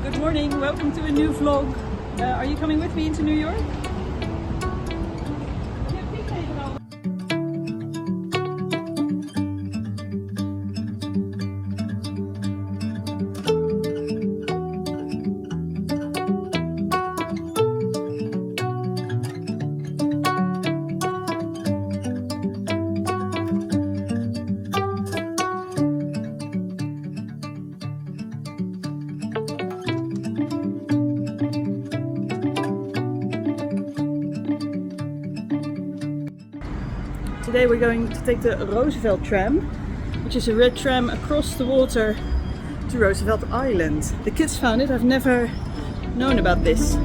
Good morning, welcome to a new vlog. Are you coming with me into New York? Today we're going to take the Roosevelt tram, which is a red tram across the water to Roosevelt Island. The kids found it, I've never known about this.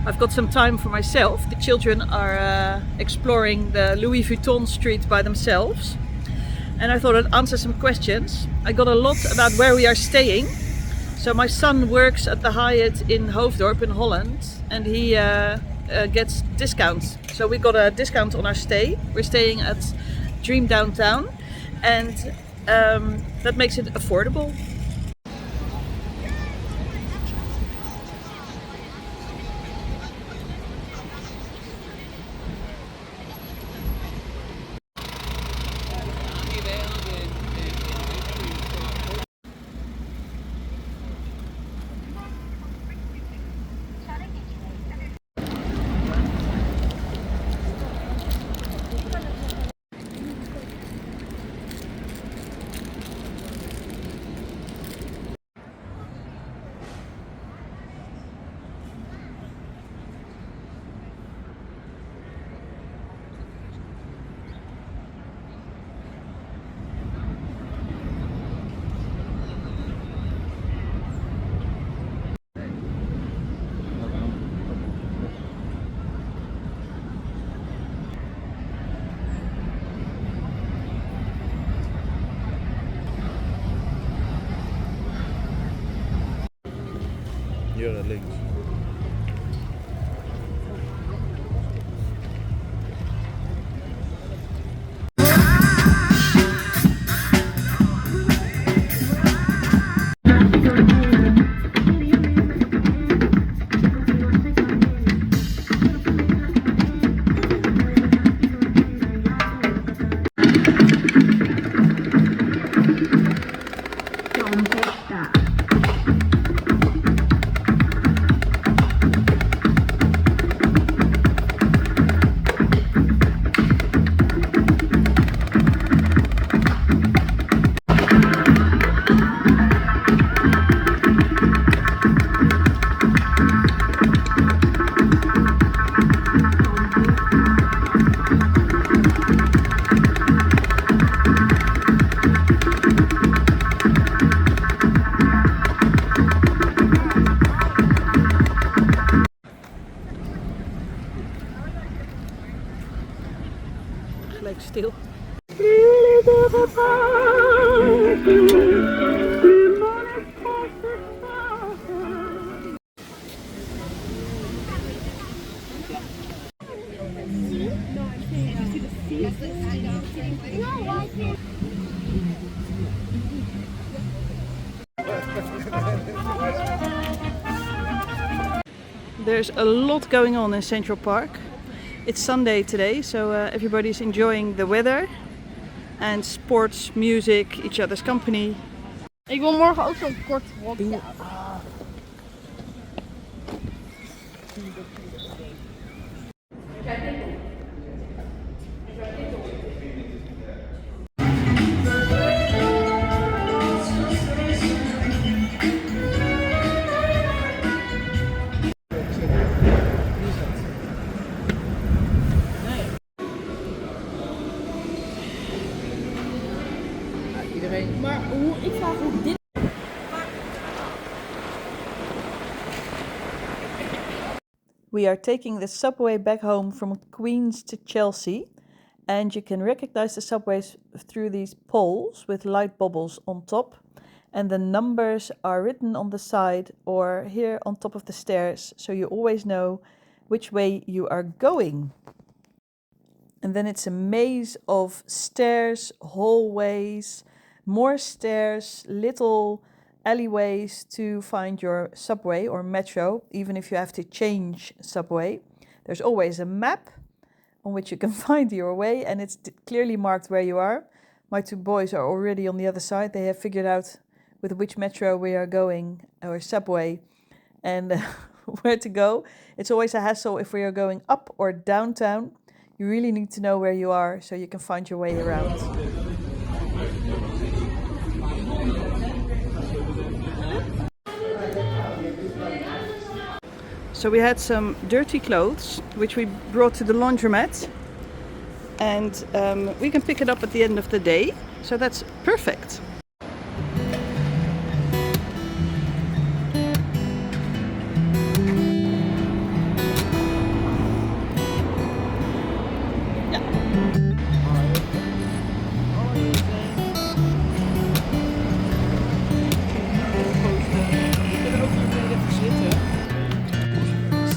I've got some time for myself. The children are exploring the Louis Vuitton street by themselves. And I thought I'd answer some questions. I got a lot about where we are staying. So my son works at the Hyatt in Hoofddorp in Holland and he gets discounts. So we got a discount on our stay. We're staying at Dream Downtown and that makes it affordable. Hier links. still. There's a lot going on in Central Park. It's Sunday today, so everybody's enjoying the weather and sports, music, each other's company. Ik wil morgen ook zo'n kort rokje. Maar ik vraag hoe dit... We are taking the subway back home from Queens to Chelsea, and you can recognize the subways through these poles with light bubbles on top, and the numbers are written on the side or here on top of the stairs, so you always know which way you are going. And then it's a maze of stairs, hallways, more stairs, little alleyways to find your subway or metro, even if you have to change subway. There's always a map on which you can find your way, and it's clearly marked where you are. My two boys are already on the other side. They have figured out with which metro we are going, or subway, and where to go. It's always a hassle if we are going up or downtown. You really need to know where you are so you can find your way around. So we had some dirty clothes, which we brought to the laundromat, and we can pick it up at the end of the day, so that's perfect.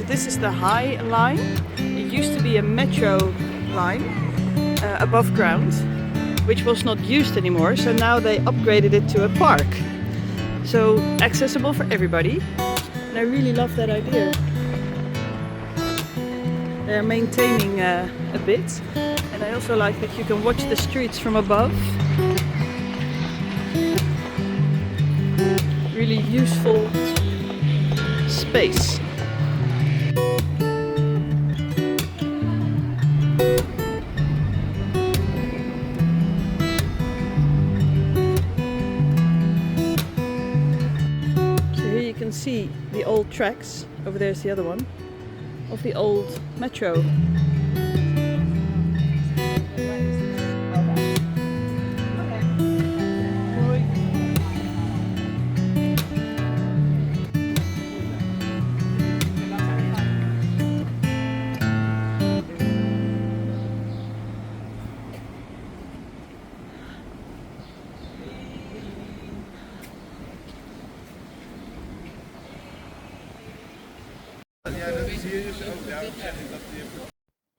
This is the high line. It used to be a metro line above ground, which was not used anymore, so now they upgraded it to a park. So accessible for everybody. And I really love that idea. They're maintaining a bit. And I also like that you can watch the streets from above. Really useful space. See the old tracks, over there's the other one, of the old metro.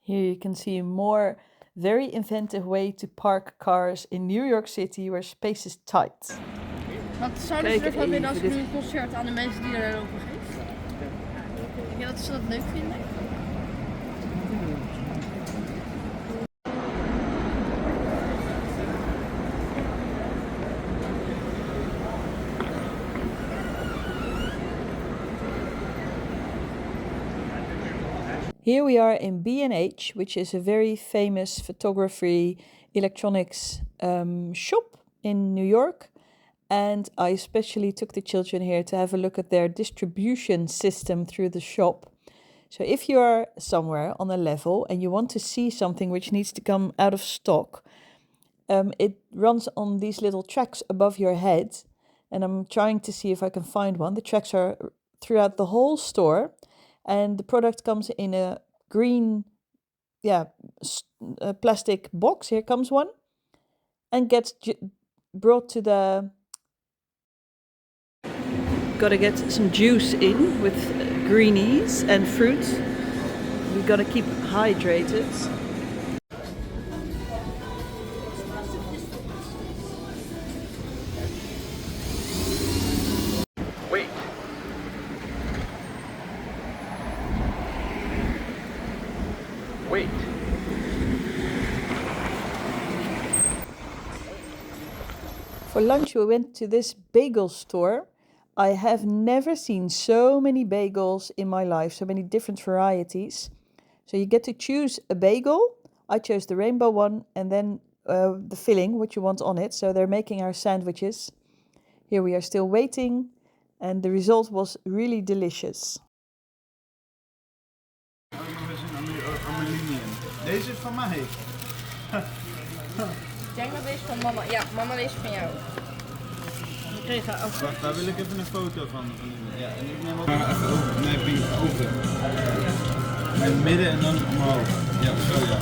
Here you can see a more very inventive way to park cars in New York City where space is tight. Wat zouden ze ervan vinden als ik nu een concert aan de mensen die er lopen geef? Denk je dat ze dat leuk vinden? Here we are in B&H, which is a very famous photography electronics shop in New York. And I especially took the children here to have a look at their distribution system through the shop. So if you're somewhere on a level and you want to see something which needs to come out of stock, it runs on these little tracks above your head. And I'm trying to see if I can find one. The tracks are throughout the whole store. And the product comes in a green, plastic box. Here comes one. And gets brought to the... Gotta get some juice in with greenies and fruit. We gotta keep hydrated. Wait. Wait. For lunch we went to this bagel store. I have never seen so many bagels in my life, so many different varieties. So you get to choose a bagel. I chose the rainbow one, and then the filling, what you want on it. So they're making our sandwiches. Here we are still waiting, and the result was really delicious. Deze is van mij. Ik denk dat deze van mama. Ja, mama, deze van jou. Wacht, daar wil ik even een foto van. Ja, en ik neem ook even over. Nee, pink over. In het midden en dan omhoog. Ja, zo ja.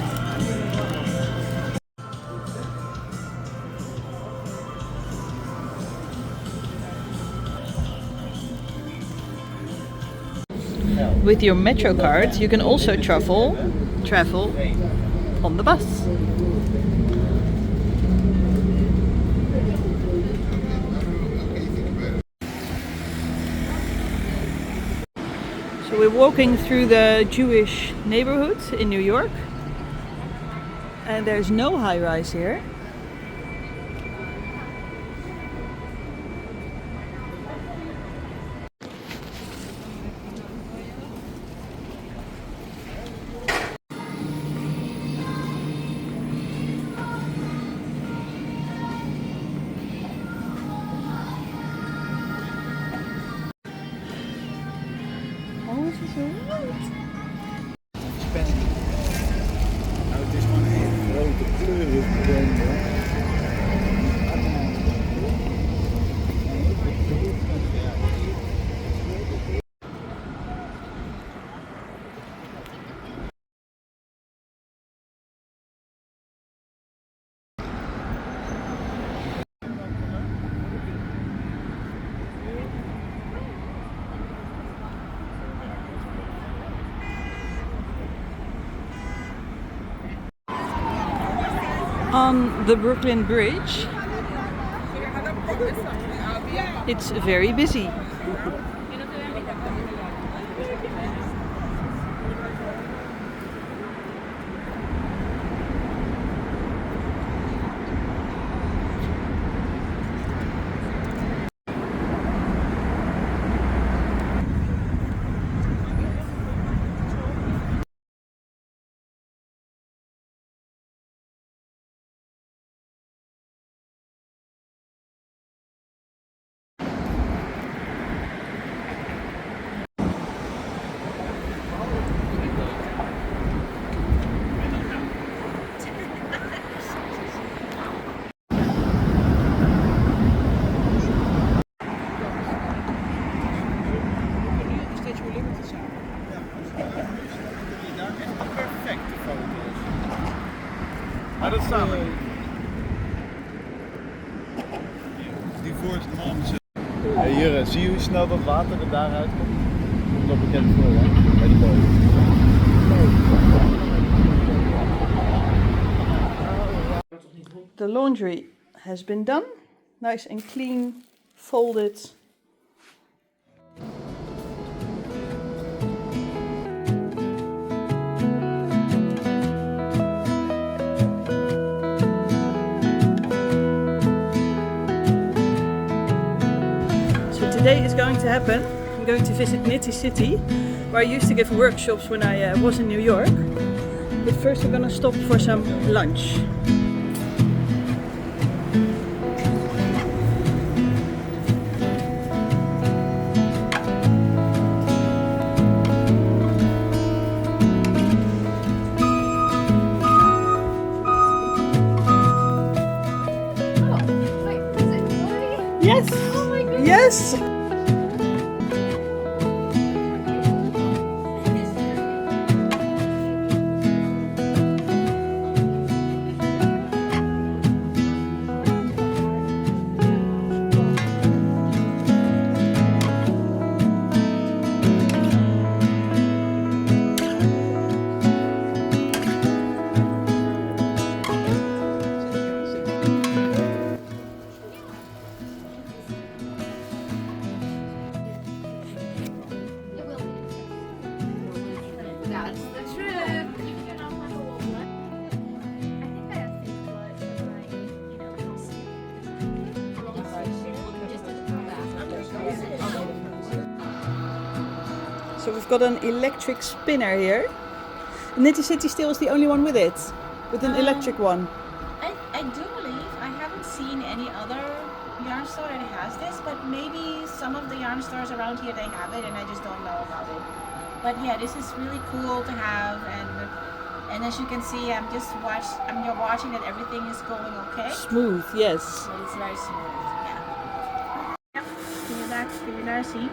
With your Metro card, you can also travel on the bus. So we're walking through the Jewish neighborhood in New York, and there's no high-rise here. Oh, het is zo rood. Nou, het is gewoon een grote kleuren. On the Brooklyn Bridge, it's very busy. Perfecte foto's. Maar dat staan we niet. Die voor het man. Hey Jurre, zie je hoe snel dat water er daaruit komt? Komt dat bekend voor, hè? Bij die boot. The laundry has been done. Nice and clean, folded. Today is going to happen. I'm going to visit Nitty City, where I used to give workshops when I was in New York. But first we're going to stop for some lunch. Yes! Oh my goodness! Yes! we've got an electric spinner here. Knitty City Still is the only one with it, with an electric one. I do believe I haven't seen any other yarn store that has this, but maybe some of the yarn stores around here they have it and I just don't know about it. But yeah, this is really cool to have, and as you can see, I'm watching that everything is going okay. Smooth, yes. So it's very smooth. Yeah. Yep. Can you daar zien?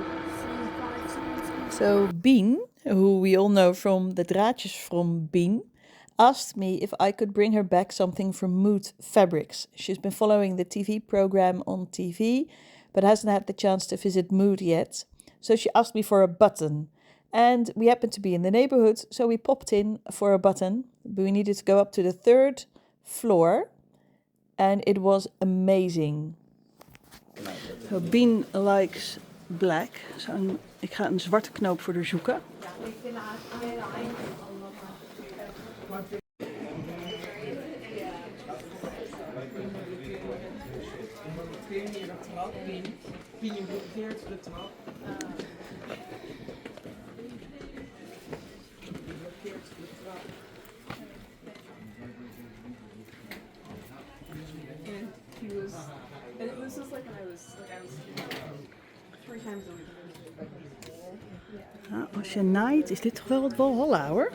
So Bean, who we all know from the draadjes from Bean, asked me if I could bring her back something from Mood Fabrics. She's been following the TV program on TV, but hasn't had the chance to visit Mood yet. So she asked me for a button. And we happened to be in the neighborhood, so we popped in for a button. But we needed to go up to the 3rd floor, and it was amazing. So Bean likes black. So ik ga een zwarte knoop voor haar zoeken. Je blokkeert de trap. And this was like when I was 3 times a week. Nou, als je naait, is dit toch wel wat Walhalla hoor.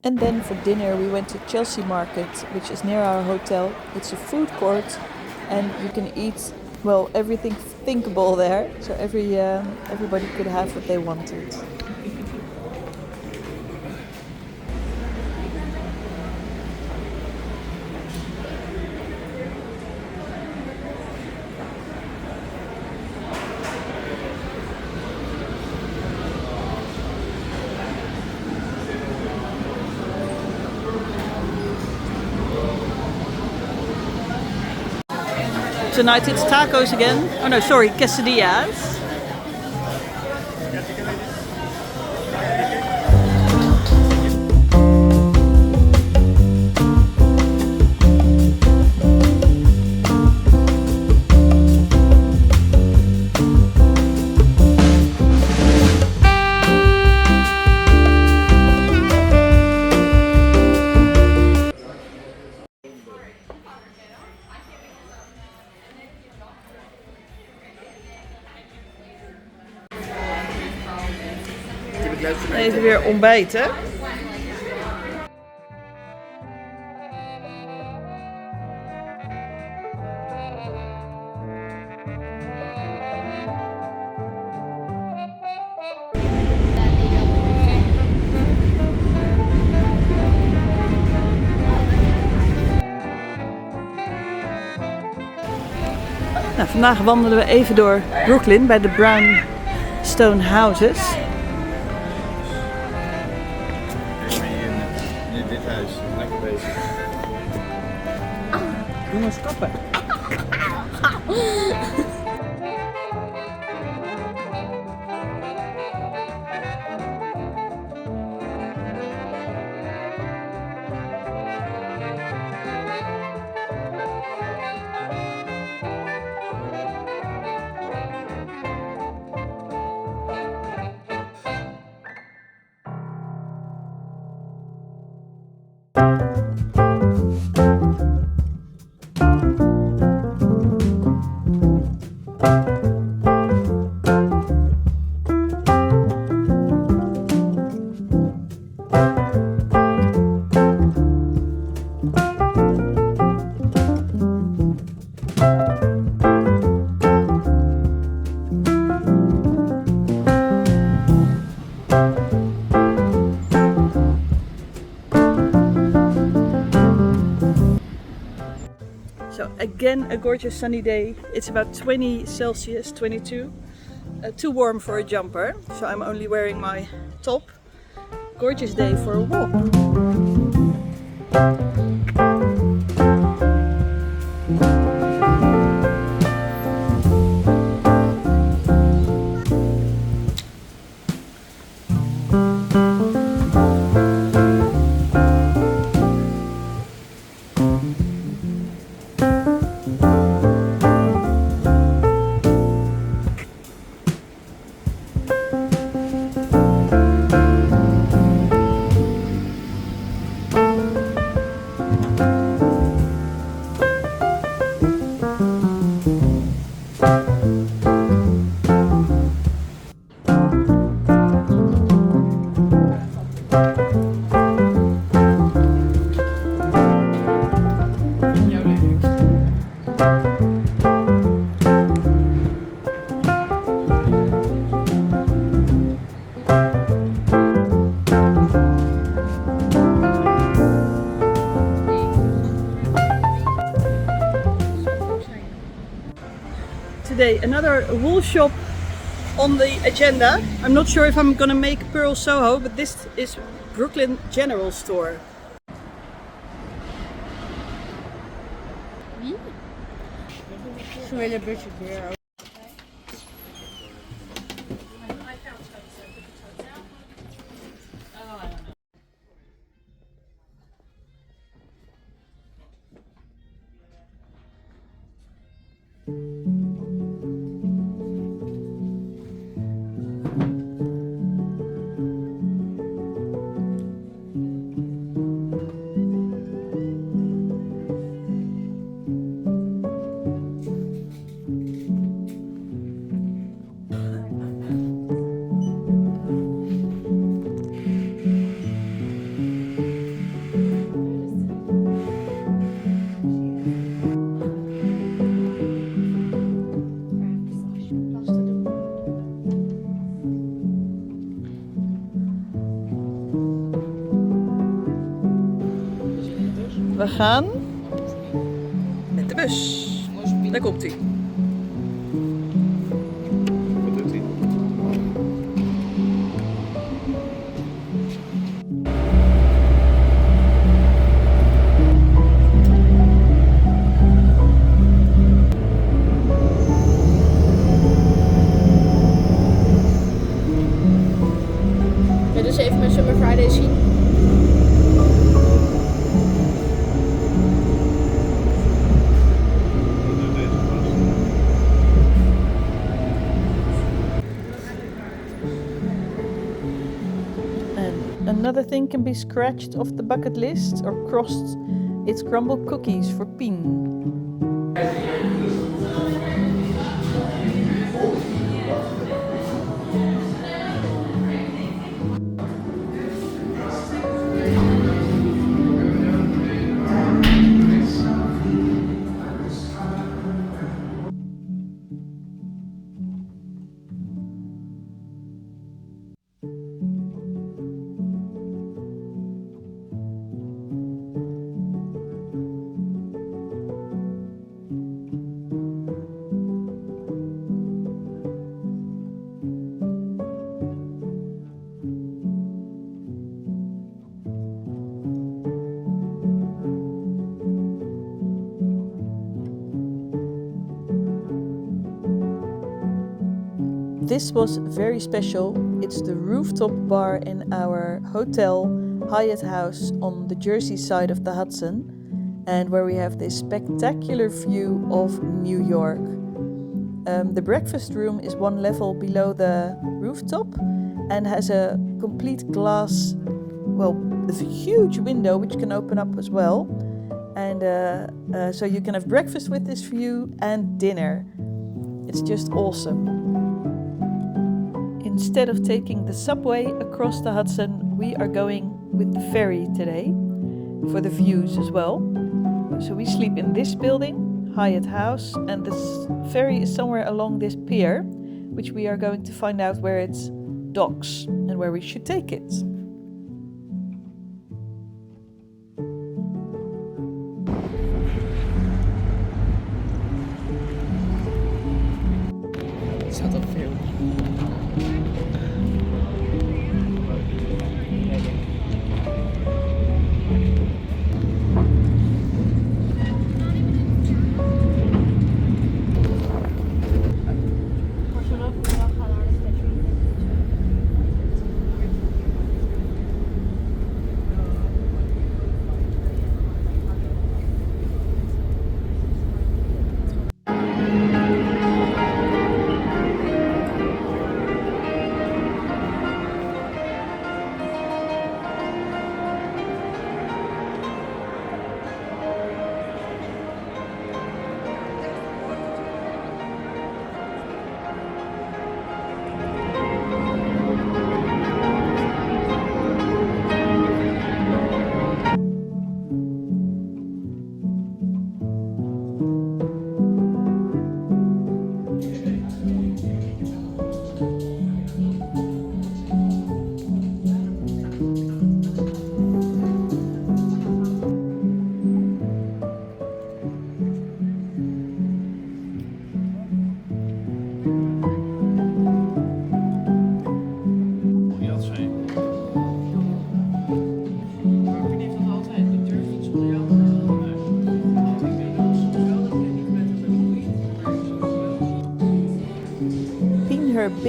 And then for dinner we went to Chelsea Market, which is near our hotel. It's a food court and you can eat, well, everything thinkable there. So everybody could have what they wanted. Tonight it's tacos again. Oh no, sorry, quesadillas. Even weer ontbijten. Nou, vandaag wandelen we even door Brooklyn bij de brownstone houses. Lekker bezig. Jongens, kappen. So again, a gorgeous sunny day. It's about 20 Celsius, 22. too warm for a jumper, so I'm only wearing my top. Gorgeous day for a walk. Today another wool shop on the agenda. I'm not sure if I'm gonna make Pearl Soho, but this is Brooklyn General Store. Zo'n hele budget weer. We gaan met de bus. Daar komt hij. Wat doet hij? Wil je dus even mijn Summer Friday zien? Another thing can be scratched off the bucket list or crossed. It's crumble cookies for Pien. This was very special. It's the rooftop bar in our hotel Hyatt House on the Jersey side of the Hudson, and where we have this spectacular view of New York. The breakfast room is one level below the rooftop and has a complete glass, well, there's a huge window which can open up as well. And so you can have breakfast with this view and dinner. It's just awesome. Instead of taking the subway across the Hudson, we are going with the ferry today for the views as well. So we sleep in this building, Hyatt House, and this ferry is somewhere along this pier, which we are going to find out where it docks and where we should take it. Zat op veel.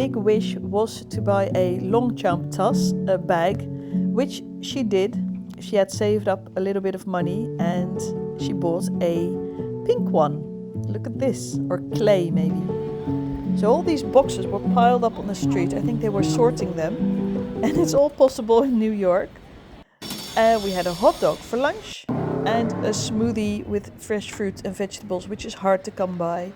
big wish was to buy a Longchamp tas, a bag, which she did. She had saved up a little bit of money and she bought a pink one. Look at this, or clay maybe. So all these boxes were piled up on the street. I think they were sorting them, and it's all possible in New York. We had a hot dog for lunch and a smoothie with fresh fruit and vegetables, which is hard to come by.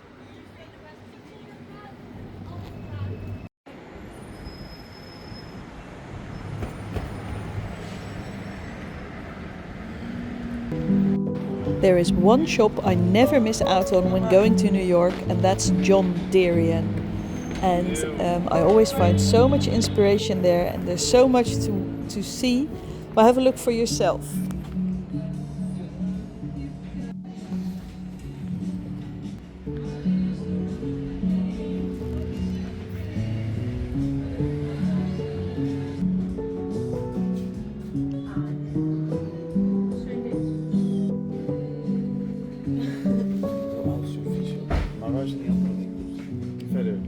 There is one shop I never miss out on when going to New York, and that's John Derian. And I always find so much inspiration there, and there's so much to see. But have a look for yourself. Maar waar is die andere ding? Verder.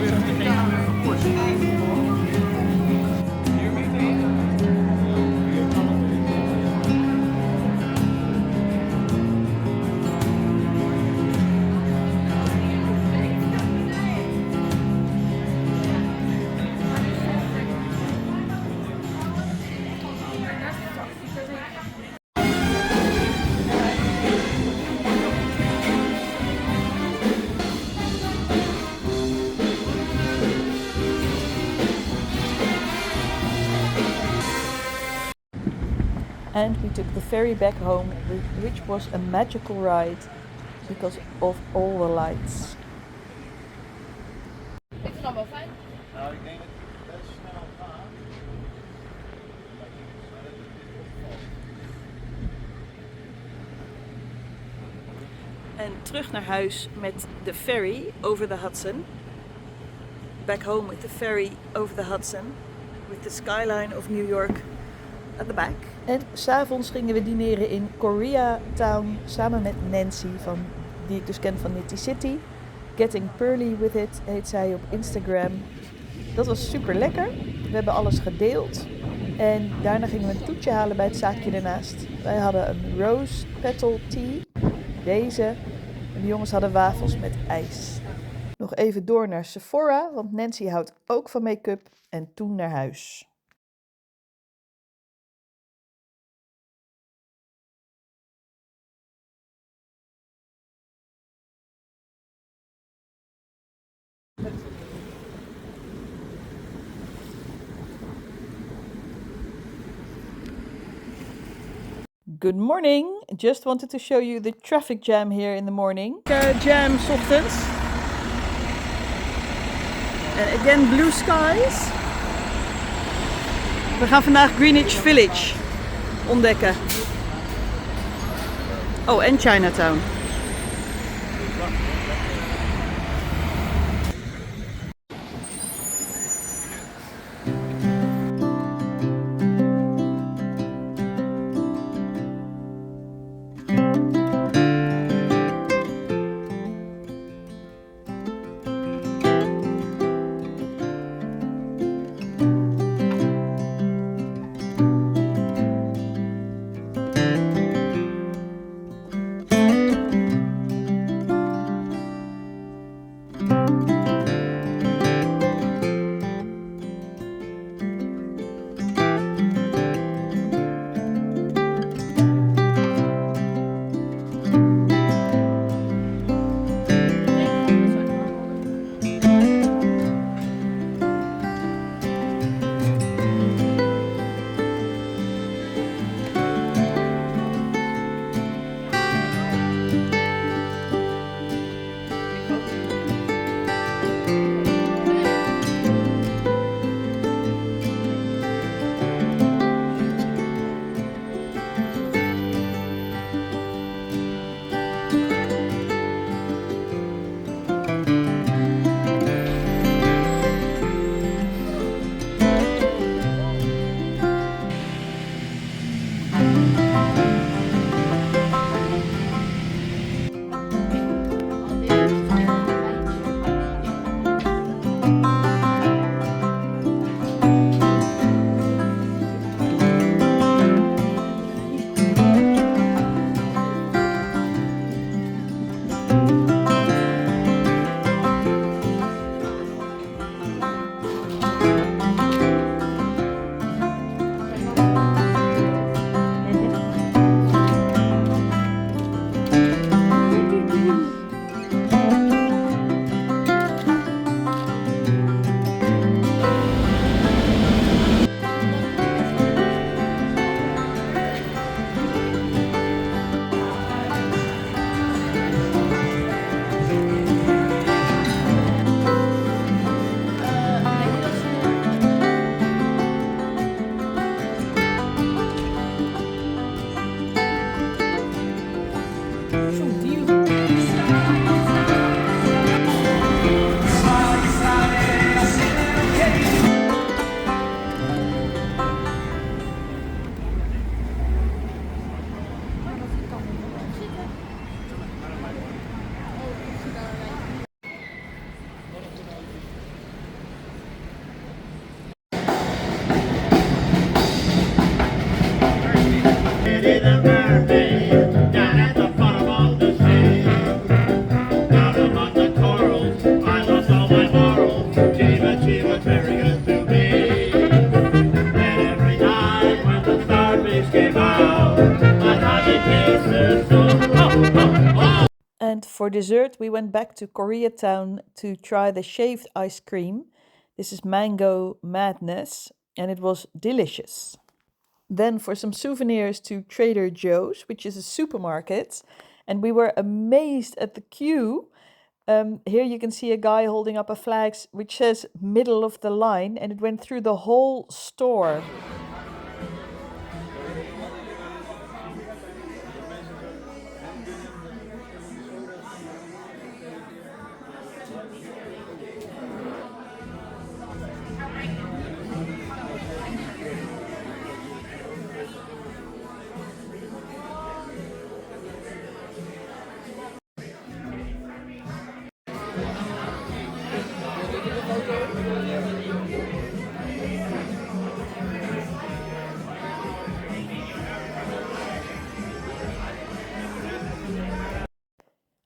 yeah, of course. And we took the ferry back home, which was a magical ride because of all the lights. Ik vind het allemaal fijn. Nou, ik denk dat het best snel gaat. En terug naar huis met de ferry over the Hudson. Back home with the ferry over the Hudson. With the skyline of New York at the back. En s'avonds gingen we dineren in Koreatown samen met Nancy, die ik dus ken van Nitty City. Getting Pearly With It heet zij op Instagram. Dat was super lekker. We hebben alles gedeeld. En daarna gingen we een toetje halen bij het zaakje ernaast. Wij hadden een rose petal tea. Deze. En de jongens hadden wafels met ijs. Nog even door naar Sephora, want Nancy houdt ook van make-up. En toen naar huis. Good morning. Just wanted to show you the traffic jam here in the morning. Jam 's ochtends. And again blue skies. We gaan vandaag Greenwich Village ontdekken. Oh, en Chinatown. Heidi the mermaid, down at the bottom of the sea. Down among the corals, I lost all my morals. She was very good to me. And every night when the starfish came out, I had to taste her so. And for dessert, we went back to Koreatown to try the shaved ice cream. This is mango madness, and it was delicious. Then for some souvenirs to Trader Joe's, which is a supermarket, and we were amazed at the queue. Here you can see a guy holding up a flag which says middle of the line, and it went through the whole store.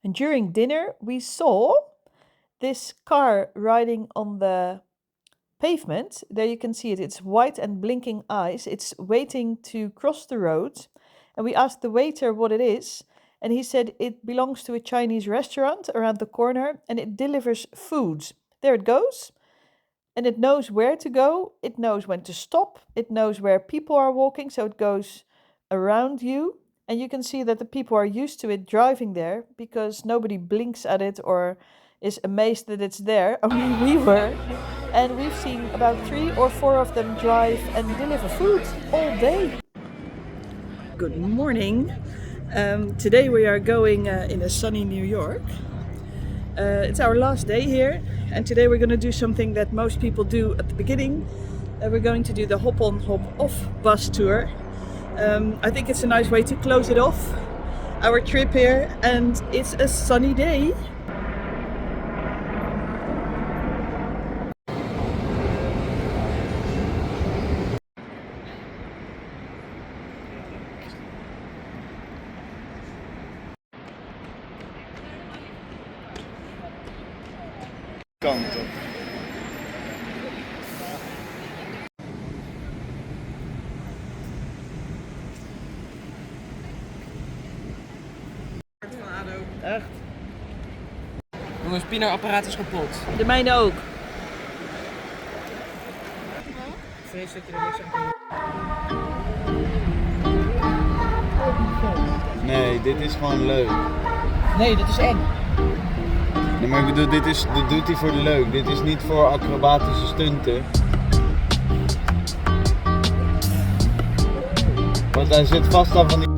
And during dinner, we saw this car riding on the pavement. There you can see it. It's white and blinking eyes. It's waiting to cross the road. And we asked the waiter what it is. And he said it belongs to a Chinese restaurant around the corner and it delivers food. There it goes. And it knows where to go. It knows when to stop. It knows where people are walking. So it goes around you. And you can see that the people are used to it driving there because nobody blinks at it or is amazed that it's there. Only we were. And we've seen about 3 or 4 of them drive and deliver food all day. Good morning. Today we are going in a sunny New York. It's our last day here. And today we're going to do something that most people do at the beginning. We're going to do the hop-on, hop-off bus tour. I think it's a nice way to close it off, our trip here, and it's a sunny day. Kant op. Echt? Jongens, pinnerapparaat is kapot. De mijne ook. Ik vrees dat je er niks aan kan doen. Nee, dit is gewoon leuk. Nee, dat is eng. Nee, maar ik bedoel, dit doet hij voor de leuk. Dit is niet voor acrobatische stunten. Want hij zit vast aan van die...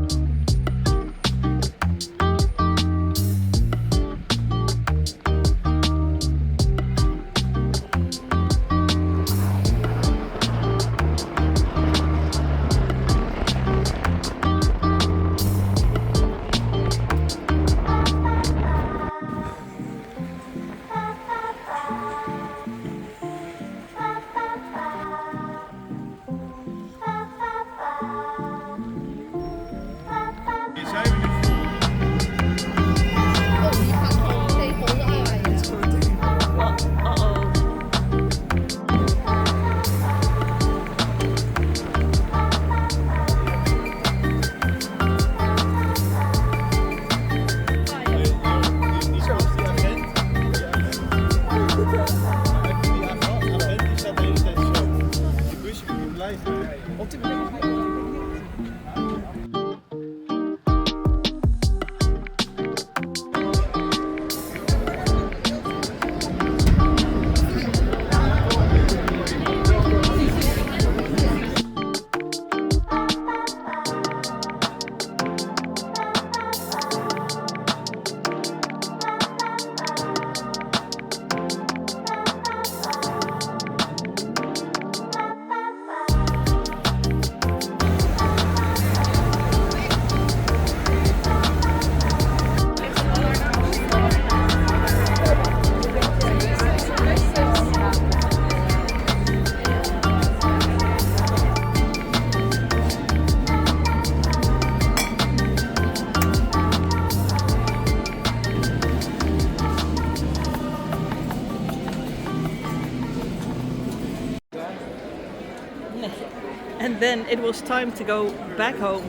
And then it was time to go back home.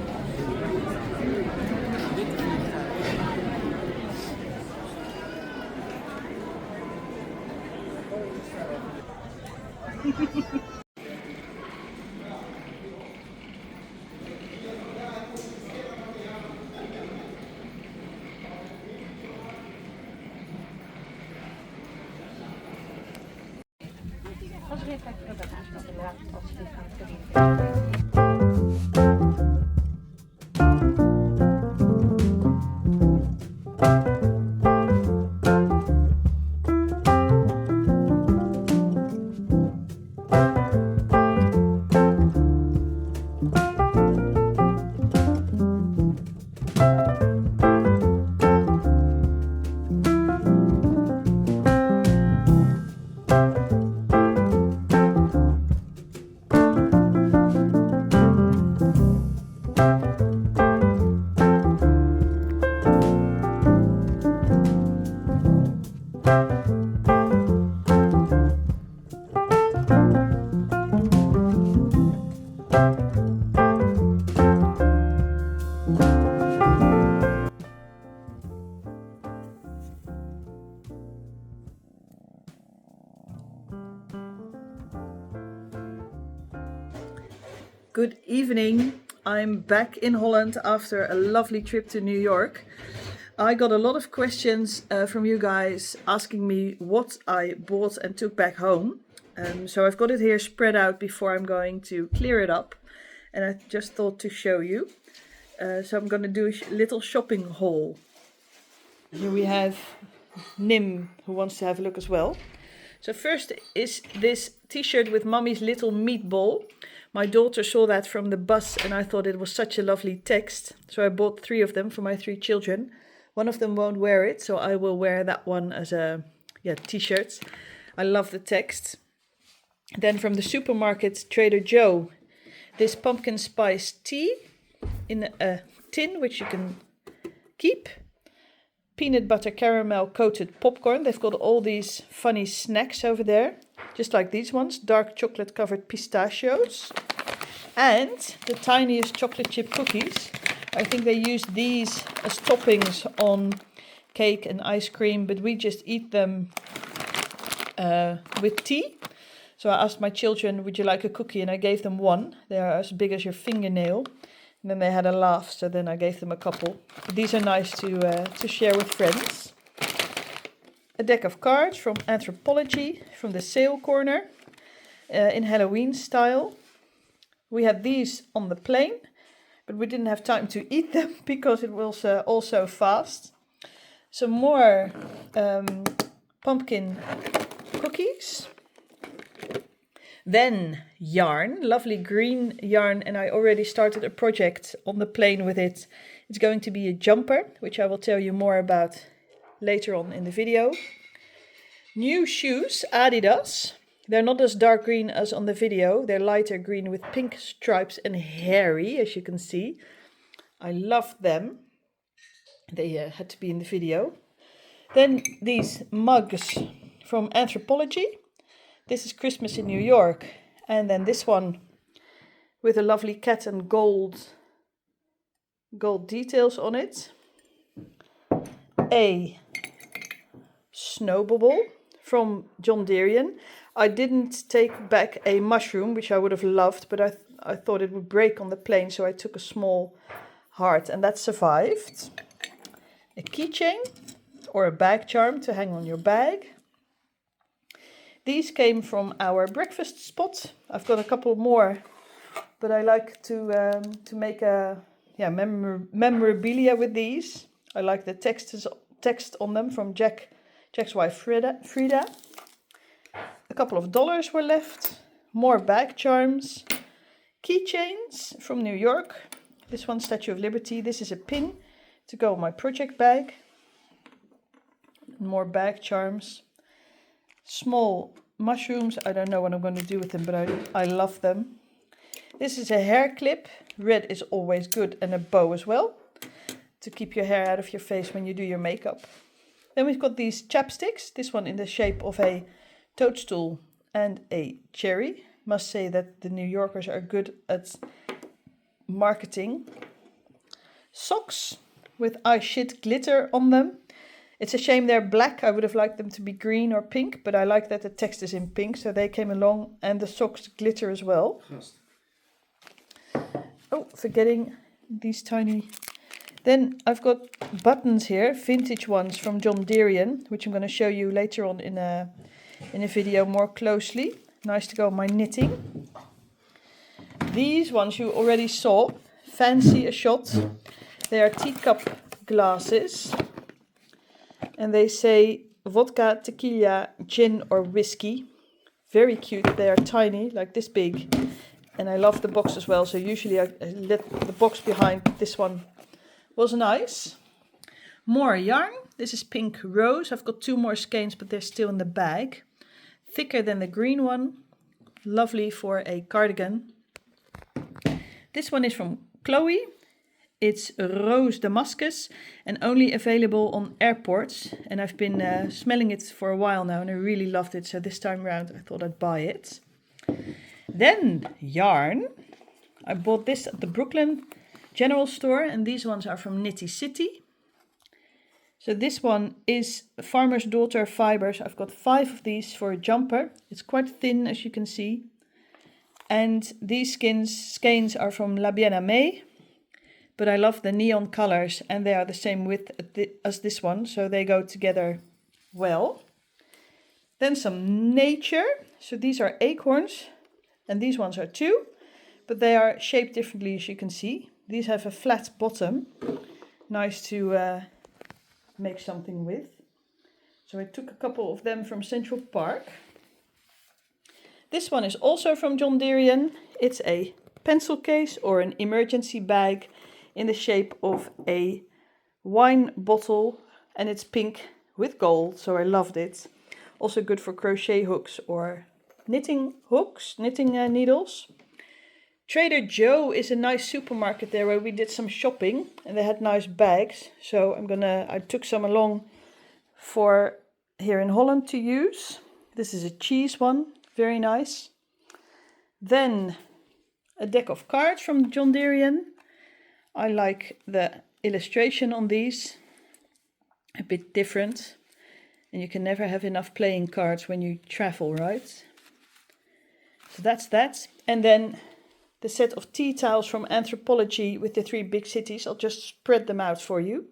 Good evening. I'm back in Holland after a lovely trip to New York. I got a lot of questions from you guys asking me what I bought and took back home. So I've got it here spread out before I'm going to clear it up. And I just thought to show you. So I'm going to do a little shopping haul. Here we have Nim, who wants to have a look as well. So first is this t-shirt with Mummy's little meatball. My daughter saw that from the bus and I thought it was such a lovely text. So I bought 3 of them for my 3 children. One of them won't wear it, so I will wear that one as a t-shirt. I love the text. Then from the supermarket, Trader Joe, this pumpkin spice tea in a tin, which you can keep. Peanut butter caramel coated popcorn. They've got all these funny snacks over there, just like these ones, dark chocolate covered pistachios. And the tiniest chocolate chip cookies. I think they use these as toppings on cake and ice cream, but we just eat them with tea. So I asked my children, would you like a cookie? And I gave them 1. They are as big as your fingernail. And then they had a laugh, so then I gave them a couple. But these are nice to share with friends. A deck of cards from Anthropology, from the sale corner, in Halloween style. We had these on the plane, but we didn't have time to eat them because it was also fast. Some more pumpkin cookies. Then yarn, lovely green yarn, and I already started a project on the plane with it. It's going to be a jumper, which I will tell you more about later on in the video. New shoes, Adidas. They're not as dark green as on the video. They're lighter green with pink stripes and hairy, as you can see. I love them. They had to be in the video. Then these mugs from Anthropology. This is Christmas in New York. And then this one with a lovely cat and gold details on it. A snowball from John Deere. I didn't take back a mushroom, which I would have loved, but I thought it would break on the plane, so I took a small heart, and that survived. A keychain or a bag charm to hang on your bag. These came from our breakfast spot. I've got a couple more, but I like to make a memorabilia with these. I like the text on them from Jack's wife Frida. A couple of dollars were left. More bag charms. Keychains from New York. This one, Statue of Liberty. This is a pin to go on my project bag. More bag charms. Small mushrooms. I don't know what I'm going to do with them, but I love them. This is a hair clip. Red is always good, and a bow as well, to keep your hair out of your face when you do your makeup. Then we've got these chapsticks. This one in the shape of a toadstool and a cherry. Must say that the New Yorkers are good at marketing. Socks with I shit glitter on them. It's a shame they're black. I would have liked them to be green or pink, but I like that the text is in pink, so they came along, and the socks glitter as well. Oh, forgetting these tiny... Then I've got buttons here, vintage ones from John Deerian, which I'm going to show you later on in a video more closely. Nice to go on my knitting. These ones you already saw. Fancy a shot. They are teacup glasses. And they say vodka, tequila, gin or whiskey. Very cute. They are tiny, like this big. And I love the box as well. So usually I let the box behind. This one was nice. More yarn. This is pink rose. I've got 2 more skeins, but they're still in the bag. Thicker than the green one. Lovely for a cardigan. This one is from Chloe. It's rose Damascus and only available on airports. And I've been smelling it for a while now and I really loved it. So this time around I thought I'd buy it. Then yarn. I bought this at the Brooklyn General Store and these ones are from Knitty City. So this one is Farmer's Daughter fibers. I've got 5 of these for a jumper. It's quite thin as you can see. And these skeins are from La Bien Aimée. But I love the neon colors and they are the same width as this one. So they go together well. Then some nature. So these are acorns and these ones are too. But they are shaped differently as you can see. These have a flat bottom. Nice to make something with. So I took a couple of them from Central Park. This one is also from John Deerian. It's a pencil case or an emergency bag in the shape of a wine bottle and it's pink with gold, so I loved it. Also good for crochet hooks or knitting hooks, knitting needles. Trader Joe is a nice supermarket there where we did some shopping and they had nice bags. So I took some along for here in Holland to use. This is a cheese one, very nice. Then a deck of cards from John Deerian. I like the illustration on these, a bit different. And you can never have enough playing cards when you travel, right? So that's that. And then the set of tea towels from Anthropology with the 3 big cities. I'll just spread them out for you.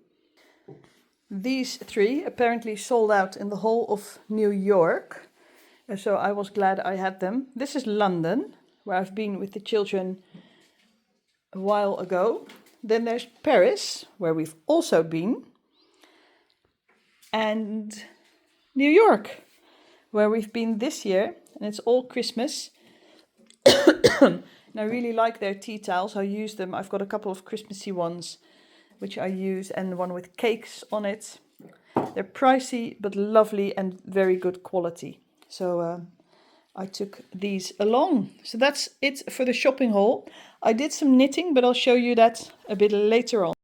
These 3 apparently sold out in the whole of New York. So I was glad I had them. This is London, where I've been with the children a while ago. Then there's Paris, where we've also been. And New York, where we've been this year. And it's all Christmas. And I really like their tea towels. I use them. I've got a couple of Christmassy ones, which I use. And one with cakes on it. They're pricey, but lovely and very good quality. So I took these along. So that's it for the shopping haul. I did some knitting, but I'll show you that a bit later on.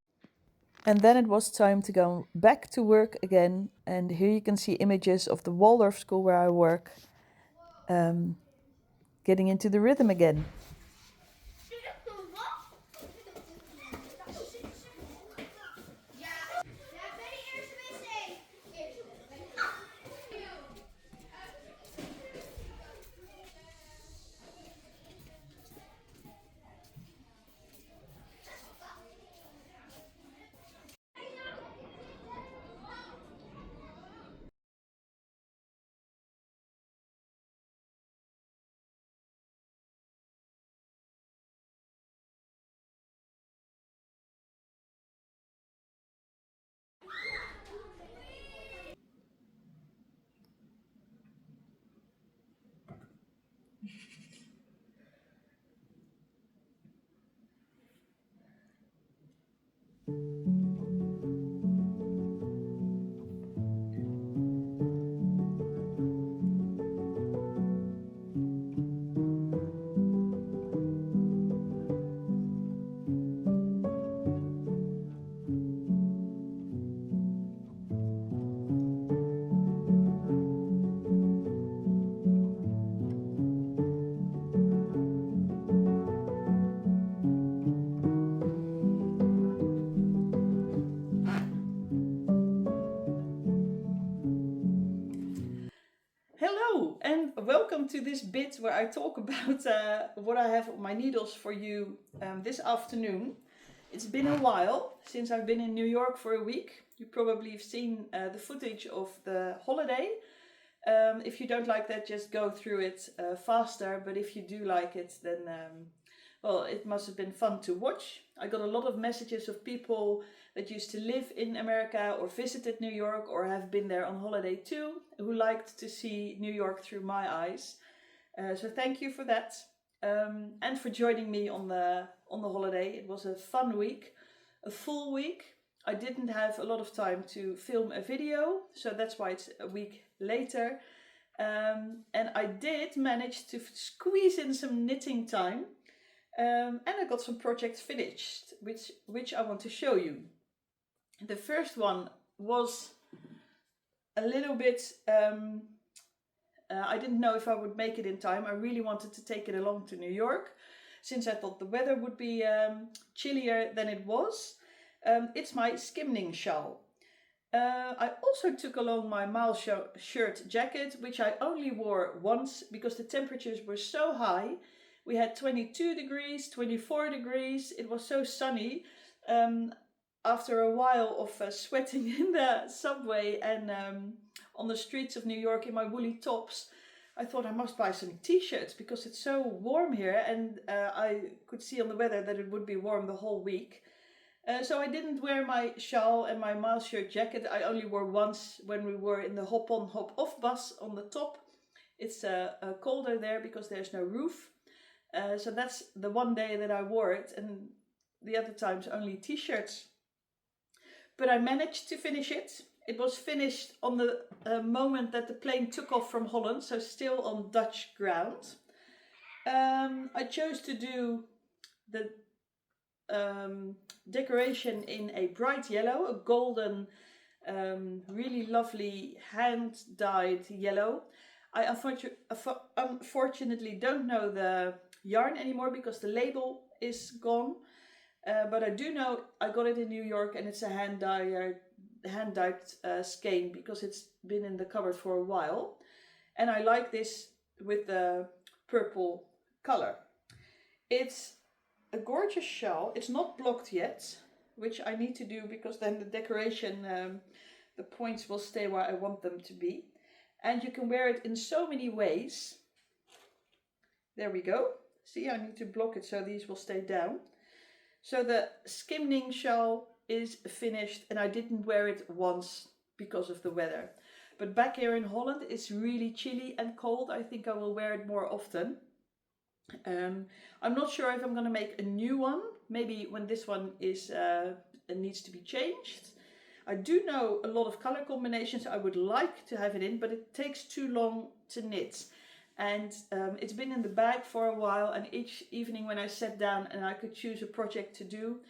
And then it was time to go back to work again. And here you can see images of the Waldorf school where I work. Getting into the rhythm again. bit where I talk about what I have on my needles for you this afternoon. It's been a while since I've been in New York for a week. You probably have seen the footage of the holiday. If you don't like that, just go through it faster. But if you do like it, then well, it must have been fun to watch. I got a lot of messages of people that used to live in America or visited New York or have been there on holiday too, who liked to see New York through my eyes. So thank you for that. And for joining me on the holiday. It was a fun week, a full week. I didn't have a lot of time to film a video, so that's why it's a week later. And I did manage to squeeze in some knitting time. And I got some projects finished, which I want to show you. The first one was a little bit, I didn't know if I would make it in time. I really wanted to take it along to New York, since I thought the weather would be chillier than it was. It's my Skymning Shawl. I also took along my Mile shirt jacket, which I only wore once because the temperatures were so high. We had 22 degrees, 24 degrees. It was so sunny. After a while of sweating in the subway and on the streets of New York in my woolly tops, I thought I must buy some t-shirts because it's so warm here, and I could see on the weather that it would be warm the whole week. So I didn't wear my shawl and my Mile shirt jacket. I only wore once when we were in the hop-on hop-off bus on the top. It's colder there because there's no roof. So that's the one day that I wore it, and the other times only t-shirts. But I managed to finish it. It was finished on the moment that the plane took off from Holland, so still on Dutch ground. I chose to do the decoration in a bright yellow, a golden, really lovely hand-dyed yellow. I unfortunately don't know the yarn anymore because the label is gone. But I do know I got it in New York, and it's a hand-dyed skein because it's been in the cupboard for a while. And I like this with the purple color. It's a gorgeous shawl. It's not blocked yet, which I need to do because then the decoration, the points will stay where I want them to be. And you can wear it in so many ways. There we go. See, I need to block it so these will stay down. So the Skymning Shawl is finished, and I didn't wear it once because of the weather. But back here in Holland, it's really chilly and cold. I think I will wear it more often. I'm not sure if I'm going to make a new one. Maybe when this one is needs to be changed. I do know a lot of color combinations I would like to have it in, but it takes too long to knit. And it's been in the bag for a while, and each evening when I sat down and I could choose a project to do,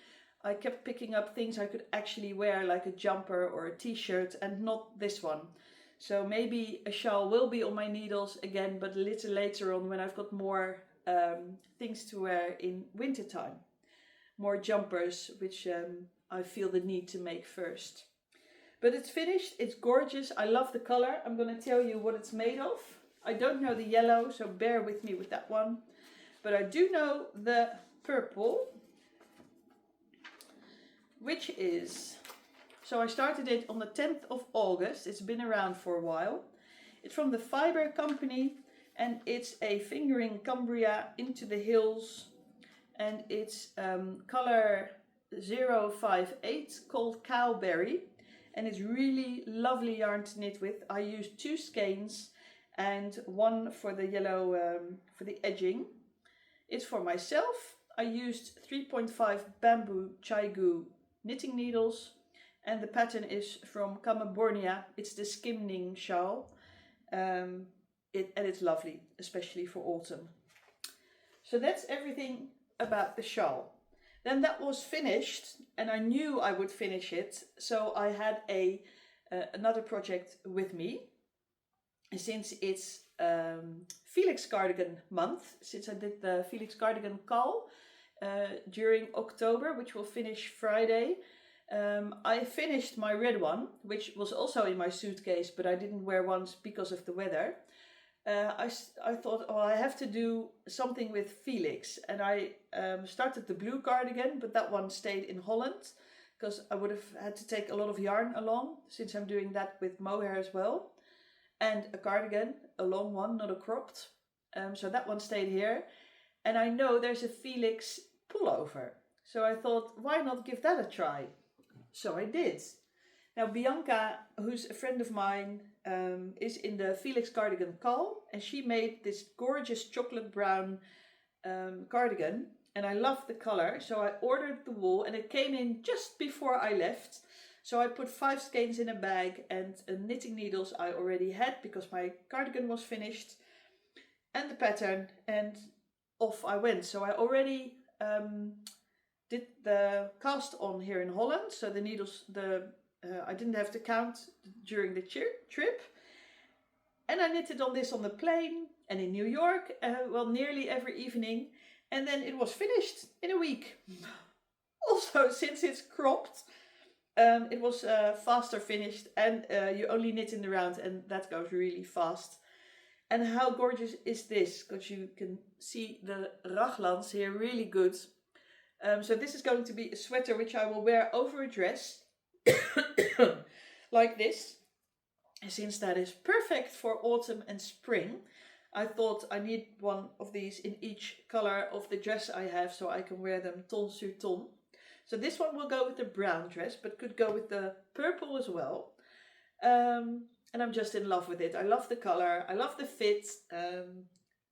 I kept picking up things I could actually wear, like a jumper or a t-shirt, and not this one. So maybe a shawl will be on my needles again, but a little later on when I've got more things to wear in wintertime. More jumpers, which I feel the need to make first. But it's finished, it's gorgeous, I love the color. I'm going to tell you what it's made of. I don't know the yellow, so bear with me with that one. But I do know the purple, which is... So I started it on the 10th of August. It's been around for a while. It's from the Fiber Company, and it's a fingering Cumbria into the hills. And it's color 058 called Cowberry. And it's really lovely yarn to knit with. I used 2 skeins and one for the yellow, for the edging. It's for myself. I used 3.5 bamboo chaigu knitting needles, and the pattern is from California. It's the Skymning Shawl, and it's lovely, especially for autumn. So that's everything about the shawl. Then that was finished, and I knew I would finish it, so I had another project with me. Since it's Felix cardigan month, since I did the Felix cardigan call during October, which will finish Friday, I finished my red one, which was also in my suitcase, but I didn't wear once because of the weather. I thought, oh, I have to do something with Felix, and I started the blue cardigan, but that one stayed in Holland because I would have had to take a lot of yarn along since I'm doing that with mohair as well, and a cardigan, a long one, not a cropped. So that one stayed here, and I know there's a Felix pullover, so I thought, why not give that a try? So I did. Now Bianca, who's a friend of mine, is in the Felix cardigan Cal, and she made this gorgeous chocolate brown cardigan, and I love the color, so I ordered the wool, and it came in just before I left. So I put 5 skeins in a bag, and knitting needles I already had because my cardigan was finished, and the pattern, and off I went. So I already did the cast on here in Holland, so the needles, I didn't have to count during the trip, and I knitted on this on the plane and in New York, well, nearly every evening, and then it was finished in a week. Also, since it's cropped, it was faster finished, and you only knit in the round, and that goes really fast. And how gorgeous is this? Because you can see the raglans here really good. So this is going to be a sweater which I will wear over a dress. Like this, and since that is perfect for autumn and spring, I thought I need one of these in each color of the dress I have, so I can wear them ton sur ton. So this one will go with the brown dress, but could go with the purple as well. And I'm just in love with it. I love the color, I love the fit, and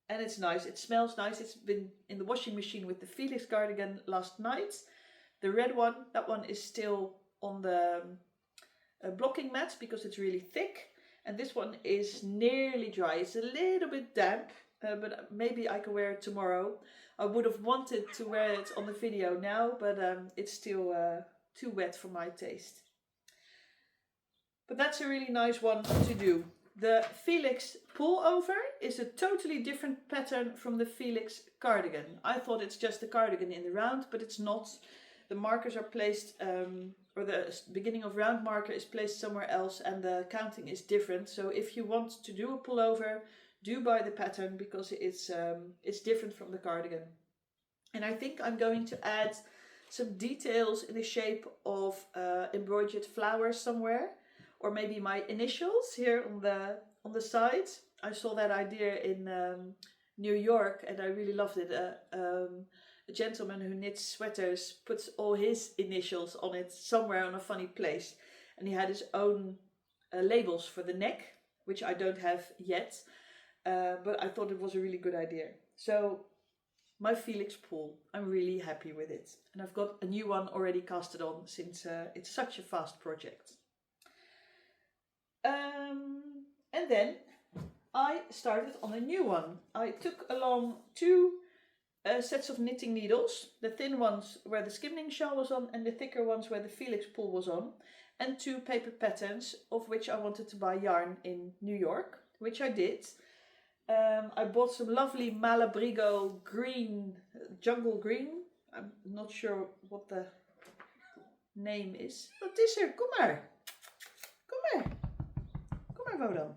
it's nice. It smells nice. It's been in the washing machine with the Felix cardigan last night. The red one, that one is still on the blocking mat because it's really thick, and this one is nearly dry. It's a little bit damp, but maybe I can wear it tomorrow. I would have wanted to wear it on the video now, but it's still too wet for my taste. But that's a really nice one to do. The Felix pullover is a totally different pattern from the Felix cardigan. I thought it's just the cardigan in the round, but it's not. The markers are placed, or the beginning of round marker is placed somewhere else, and the counting is different. So if you want to do a pullover, do buy the pattern because it's different from the cardigan. And I think I'm going to add some details in the shape of embroidered flowers somewhere, or maybe my initials here on the side. I saw that idea in New York, and I really loved it. A gentleman who knits sweaters puts all his initials on it somewhere on a funny place, and he had his own labels for the neck, which I don't have yet, but I thought it was a really good idea. So my Felix pull, I'm really happy with it, and I've got a new one already casted on since it's such a fast project. And then I started on a new one. I took along 2 sets of knitting needles, the thin ones where the Skymning Shawl was on and the thicker ones where the Felix pull was on, and 2 paper patterns of which I wanted to buy yarn in New York, which I did. I bought some lovely Malabrigo green, jungle green. I'm not sure what the name is. Wat is er? Kom maar. Kom maar. Kom maar, Wodan.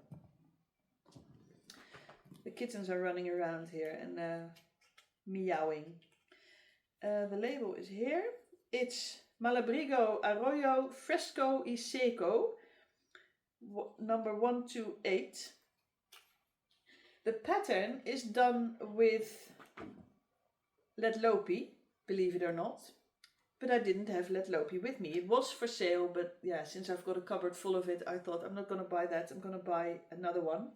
The kittens are running around here and meowing. The label is here. It's Malabrigo Arroyo Fresco y Seco, number 128. The pattern is done with Let Lopi, believe it or not, but I didn't have Let Lopi with me. It was for sale, but yeah, since I've got a cupboard full of it, I thought I'm not going to buy that. I'm going to buy another one.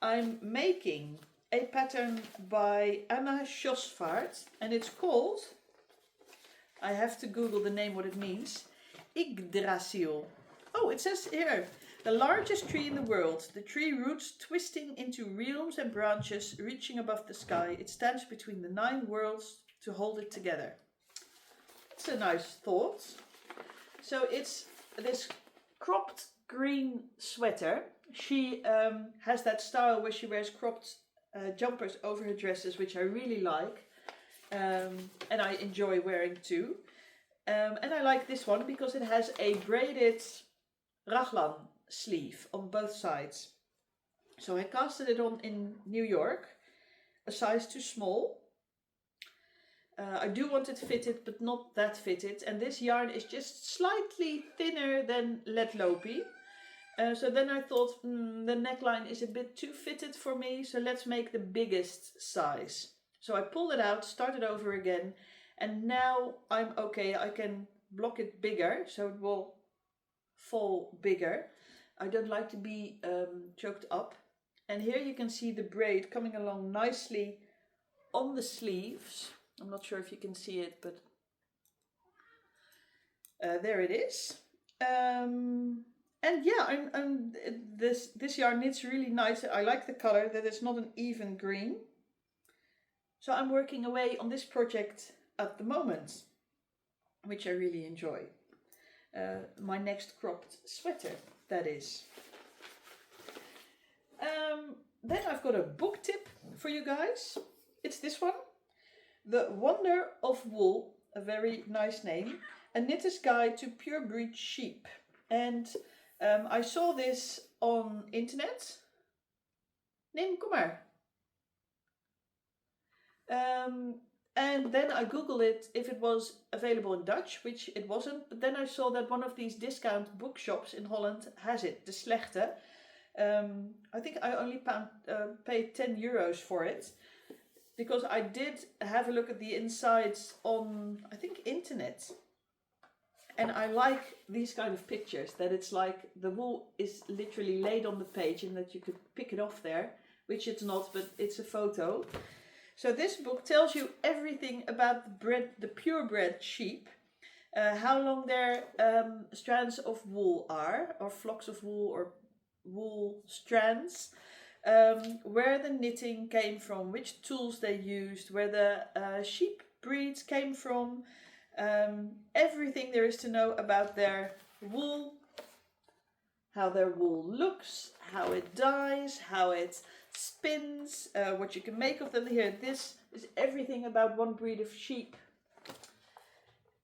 I'm making a pattern by Anna Schosvaart, and it's called, I have to Google the name, what it means, Yggdrasil. Oh, it says here, the largest tree in the world, the tree roots twisting into realms and branches reaching above the sky. It stands between the 9 worlds to hold it together. It's a nice thought. So it's this cropped green sweater. She has that style where she wears cropped jumpers over her dresses, which I really like, and I enjoy wearing too. And I like this one because it has a braided raglan sleeve on both sides. So I casted it on in New York, a size too small. I do want it fitted, but not that fitted. And this yarn is just slightly thinner than lead loopy. So then I thought, the neckline is a bit too fitted for me, so let's make the biggest size. So I pulled it out, started over again, and now I'm okay. I can block it bigger, so it will fall bigger. I don't like to be choked up. And here you can see the braid coming along nicely on the sleeves. I'm not sure if you can see it, but there it is. And yeah, this yarn knits really nice. I like the color, that it's not an even green. So I'm working away on this project at the moment, which I really enjoy. My next cropped sweater, that is. Then I've got a book tip for you guys. It's this one. The Wonder of Wool, a very nice name. A Knitter's Guide to Purebred Sheep. And I saw this on internet. Neem, kom maar. And then I googled it if it was available in Dutch, which it wasn't. But then I saw that one of these discount bookshops in Holland has it, De Slechte. I think I only paid 10 euros for it. Because I did have a look at the insides on, I think, internet. And I like these kind of pictures, that it's like the wool is literally laid on the page and that you could pick it off there, which it's not, but it's a photo. So this book tells you everything about the purebred sheep, how long their strands of wool are, or flocks of wool, or wool strands, where the knitting came from, which tools they used, where the sheep breeds came from, everything there is to know about their wool, how their wool looks, how it dyes, how it spins, what you can make of them. Here, this is everything about one breed of sheep.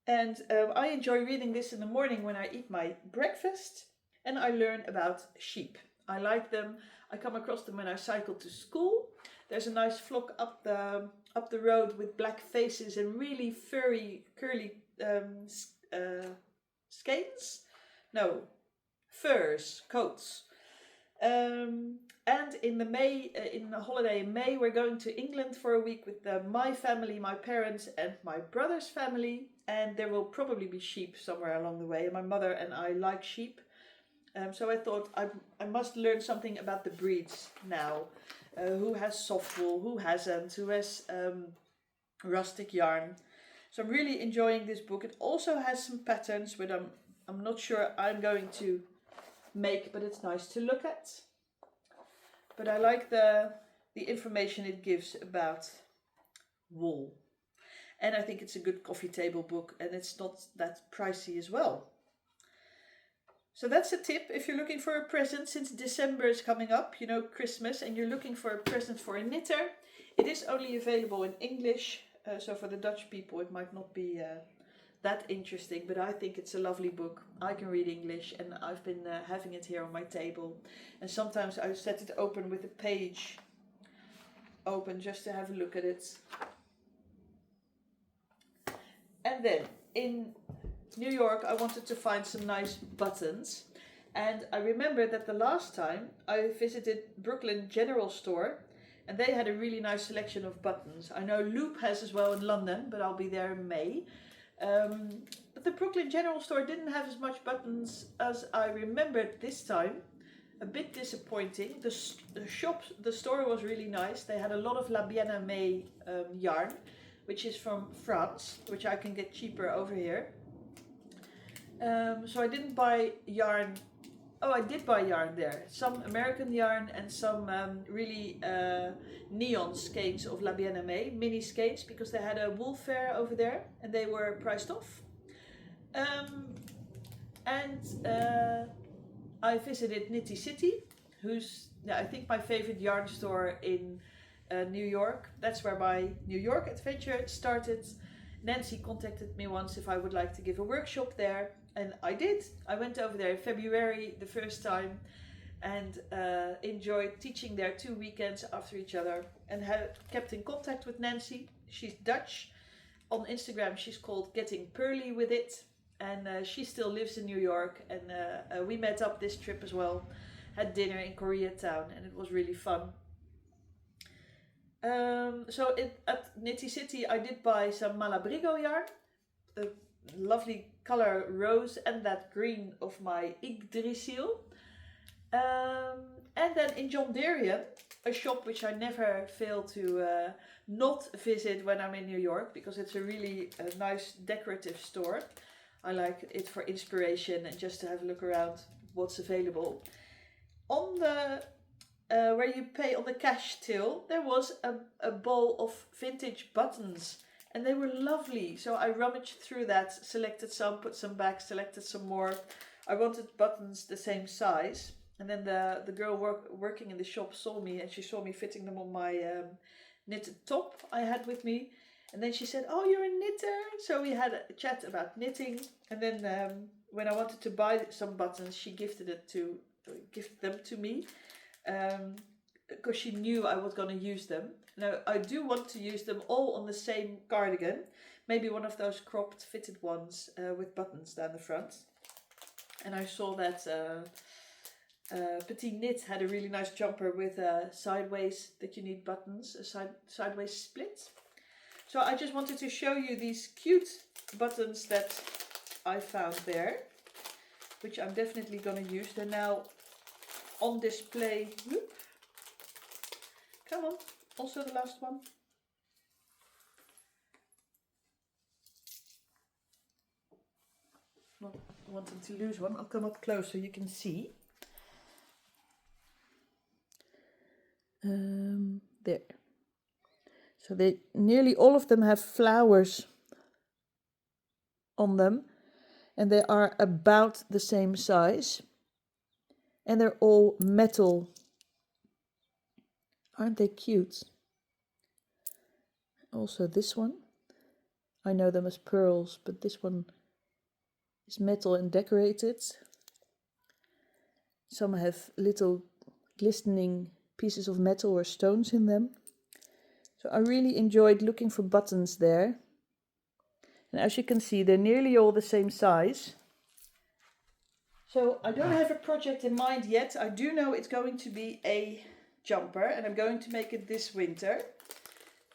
And I enjoy reading this in the morning when I eat my breakfast, and I learn about sheep. I like them. I come across them when I cycle to school. There's a nice flock up the road with black faces and really furry, curly skeins. No, furs, coats. And in the holiday in May, we're going to England for a week with my family, my parents, and my brother's family. And there will probably be sheep somewhere along the way. My mother and I like sheep. So I thought I must learn something about the breeds now. Who has soft wool, who hasn't, who has rustic yarn. So I'm really enjoying this book. It also has some patterns, but I'm not sure I'm going to make, but it's nice to look at. But I like the information it gives about wool. And I think it's a good coffee table book, and it's not that pricey as well. So that's a tip if you're looking for a present, since December is coming up, you know, Christmas, and you're looking for a present for a knitter. It is only available in English, so for the Dutch people it might not be that interesting, but I think it's a lovely book. I can read English, and I've been having it here on my table. And sometimes I set it open with the page open just to have a look at it. And then in New York, I wanted to find some nice buttons, and I remember that the last time I visited Brooklyn General Store, and they had a really nice selection of buttons. I know Loop has as well in London, but I'll be there in May. But the Brooklyn General Store didn't have as much buttons as I remembered this time. A bit disappointing. The store was really nice. They had a lot of La Bien-Aimée yarn, which is from France, which I can get cheaper over here. So I didn't buy yarn. Oh, I did buy yarn there. Some American yarn and some really neon skeins of La Bien-Aimée, mini skeins, because they had a wool fair over there and they were priced off. I visited Knitty City, who's I think my favorite yarn store in New York. That's where my New York adventure started. Nancy contacted me once if I would like to give a workshop there, and I did. I went over there in February the first time, and enjoyed teaching there 2 weekends after each other, and kept in contact with Nancy. She's Dutch. On Instagram she's called Getting Pearly With It, and she still lives in New York, and we met up this trip as well, had dinner in Koreatown, and it was really fun. So at Knitty City I did buy some Malabrigo yarn, a lovely color rose and that green of my yggdrasil. And then in John Darien, a shop which I never fail to not visit when I'm in New York, because it's a really nice decorative store. I like it for inspiration and just to have a look around what's available. On the where you pay on the cash till, there was a bowl of vintage buttons, and they were lovely. So I rummaged through that, selected some, put some back, selected some more. I wanted buttons the same size. And then the girl working in the shop saw me, and she saw me fitting them on my knitted top I had with me. And then she said, "Oh, you're a knitter." So we had a chat about knitting. And then when I wanted to buy some buttons, she gifted them to me, because she knew I was going to use them. Now I do want to use them all on the same cardigan, maybe one of those cropped fitted ones with buttons down the front. And I saw that Petit Knit had a really nice jumper with sideways that you need buttons, a sideways split. So I just wanted to show you these cute buttons that I found there, which I'm definitely going to use. They're now on display. Whoop. Come on, also the last one. Not wanting to lose one. I'll come up close so you can see. There. So nearly all of them have flowers on them, and they are about the same size, and they're all metal. Aren't they cute? Also this one, I know them as pearls, but this one is metal and decorated. Some have little glistening pieces of metal or stones in them. So I really enjoyed looking for buttons there. And as you can see, they're nearly all the same size. So I don't have a project in mind yet. I do know it's going to be a jumper, and I'm going to make it this winter.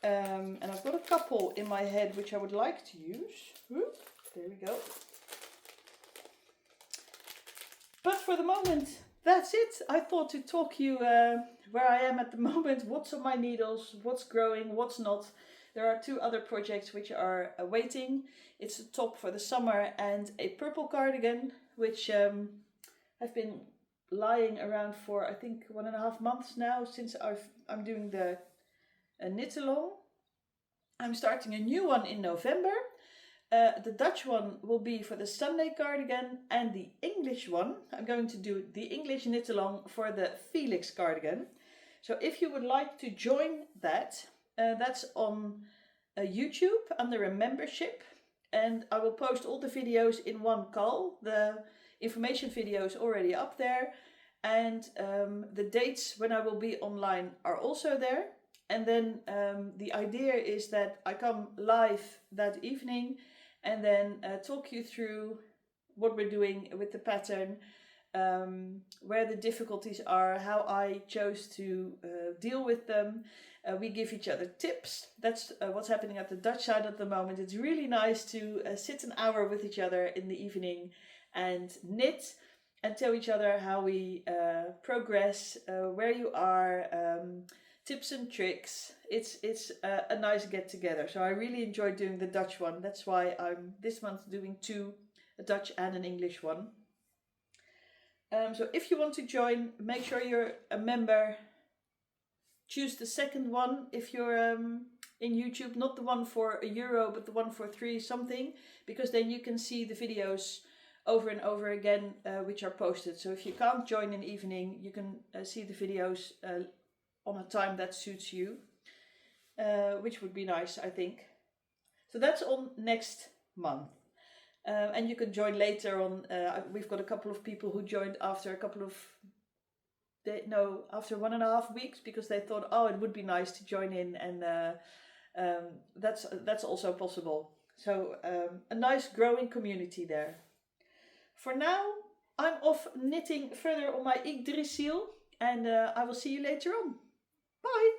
And I've got a couple in my head which I would like to use. Whoop, there we go. But for the moment, that's it. I thought to talk you where I am at the moment, what's on my needles, what's growing, what's not. There are 2 other projects which are waiting. It's a top for the summer and a purple cardigan, which I've been lying around for, I think, 1.5 months now, since I'm doing the knit along. I'm starting a new one in November. The Dutch one will be for the Sunday cardigan, and the English one, I'm going to do the English knit along for the Felix cardigan. So if you would like to join that, that's on YouTube under a membership, and I will post all the videos in one call. The information video is already up there, and the dates when I will be online are also there. And then the idea is that I come live that evening and then talk you through what we're doing with the pattern, where the difficulties are, how I chose to deal with them. We give each other tips. That's what's happening at the Dutch side at the moment. It's really nice to sit an hour with each other in the evening and knit and tell each other how we progress, where you are, tips and tricks. It's a nice get together. So I really enjoyed doing the Dutch one. That's why I'm this month doing 2, a Dutch and an English one. So if you want to join, make sure you're a member. Choose the second one if you're in YouTube, not the one for €1, but the one for 3 something, because then you can see the videos over and over again which are posted. So if you can't join in the evening, you can see the videos on a time that suits you, which would be nice, I think. So that's on next month. And you can join later on. We've got a couple of people who joined after a couple of after 1.5 weeks, because they thought, oh, it would be nice to join in, and that's also possible. So a nice growing community there. For now, I'm off knitting further on my yggdrasil, and I will see you later on. Bye!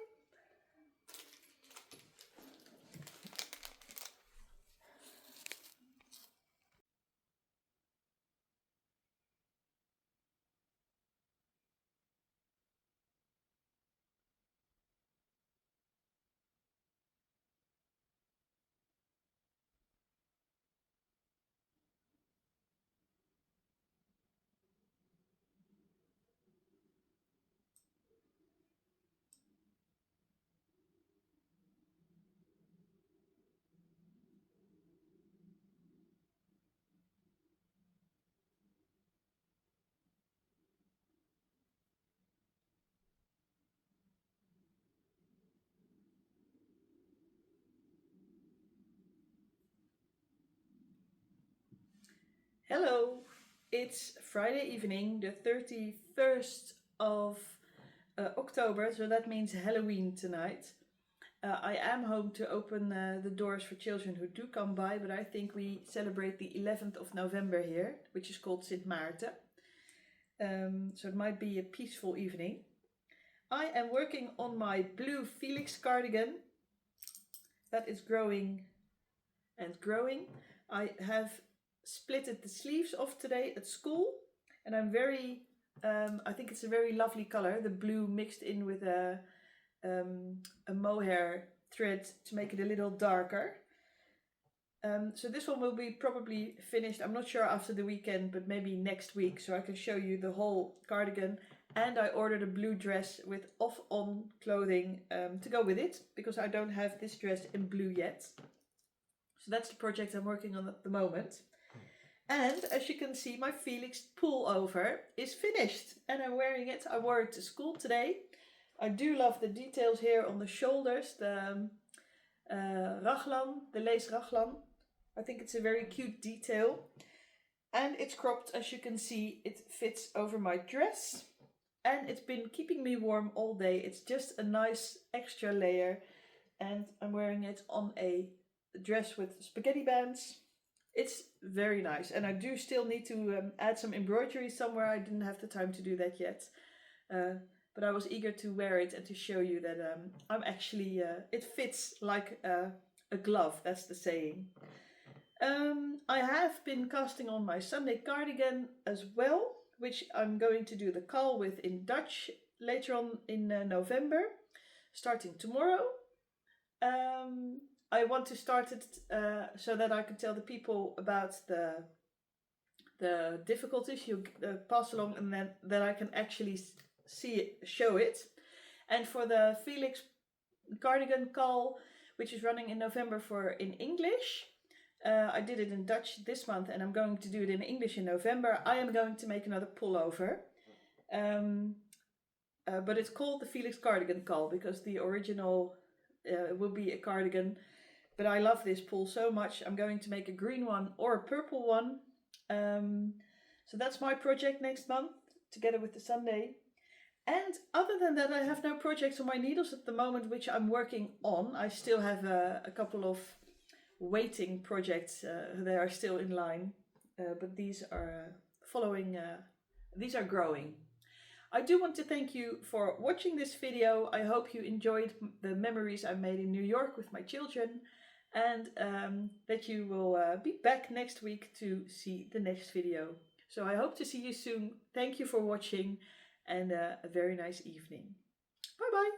Hello, it's Friday evening, the 31st of October, so that means Halloween tonight. I am home to open the doors for children who do come by, but I think we celebrate the 11th of November here, which is called Sint Maarten. So it might be a peaceful evening. I am working on my blue Felix cardigan that is growing and growing. I have splitted the sleeves off today at school, and I'm very I think it's a very lovely color, the blue mixed in with a mohair thread to make it a little darker. So this one will be probably finished, I'm not sure after the weekend, but maybe next week, so I can show you the whole cardigan. And I ordered a blue dress with off-on clothing to go with it, because I don't have this dress in blue yet. So that's the project I'm working on at the moment. And as you can see, my Felixpullover is finished and I'm wearing it. I wore it to school today. I do love the details here on the shoulders, the raglan, the lace raglan. I think it's a very cute detail. And it's cropped, as you can see, it fits over my dress. And it's been keeping me warm all day. It's just a nice extra layer. And I'm wearing it on a dress with spaghetti bands. It's very nice, and I do still need to add some embroidery somewhere. I didn't have the time to do that yet, but I was eager to wear it and to show you that I'm actually, it fits like a glove, that's the saying. I have been casting on my Sunday cardigan as well, which I'm going to do the call with in Dutch later on in November, starting tomorrow. I want to start it so that I can tell the people about the difficulties you pass along, and then that I can actually see it, show it. And for the Felix cardigan call, which is running in November in English, I did it in Dutch this month, and I'm going to do it in English in November. I am going to make another pullover. But it's called the Felix cardigan call because the original will be a cardigan. But I love this pull so much. I'm going to make a green one or a purple one. So that's my project next month, together with the Sunday. And other than that, I have no projects on my needles at the moment, which I'm working on. I still have a couple of waiting projects. They are still in line, but these are these are growing. I do want to thank you for watching this video. I hope you enjoyed the memories I made in New York with my children, and that you will be back next week to see the next video. So I hope to see you soon. Thank you for watching, and a very nice evening. Bye bye.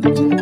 Doei.